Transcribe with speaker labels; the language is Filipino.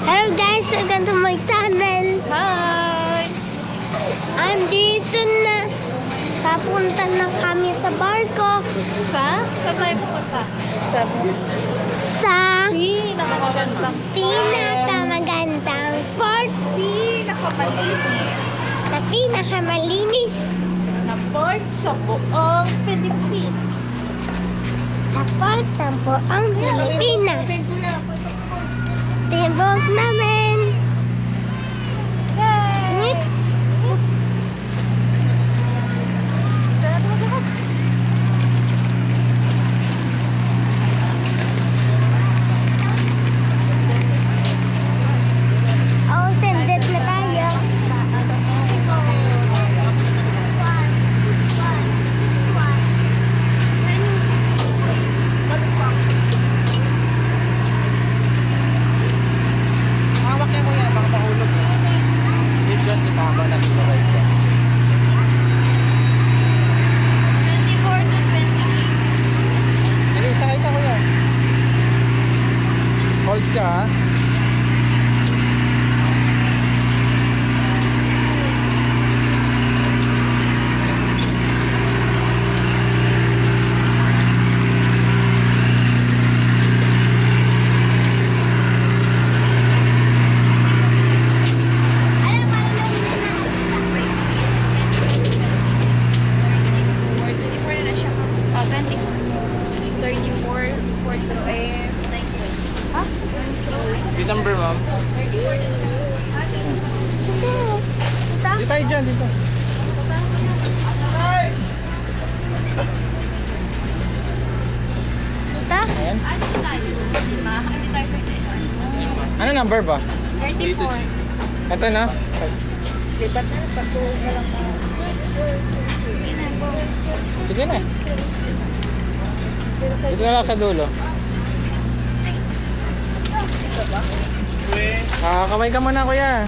Speaker 1: Hello guys, welcome to my channel.
Speaker 2: Hi!
Speaker 1: Andito na. Papunta na kami sa barko.
Speaker 2: Saan tayo pupunta?
Speaker 1: Sa
Speaker 2: Pinakamagandang
Speaker 1: pinakamagandang port
Speaker 2: pinakamalinis
Speaker 1: na pinakamalinis
Speaker 2: na port sa buong Pilipinas.
Speaker 1: sa port ng buong Pilipinas. Tibok namin. Oh, sendet na tayo.
Speaker 3: Hawak niya kuya, baka mahulog. Hindi dyan, di tama na sila dyan.
Speaker 1: 24 to 28.
Speaker 3: Sige, sakay ka kuya. Hold ka ha. Si number ma'am. Dito tayo dyan, dito.
Speaker 1: Ito?
Speaker 3: Ayan. Ano number ba?
Speaker 1: 34.
Speaker 3: Ito na. Sige na. Dito na lang sa dulo. Kamay ka muna kuya.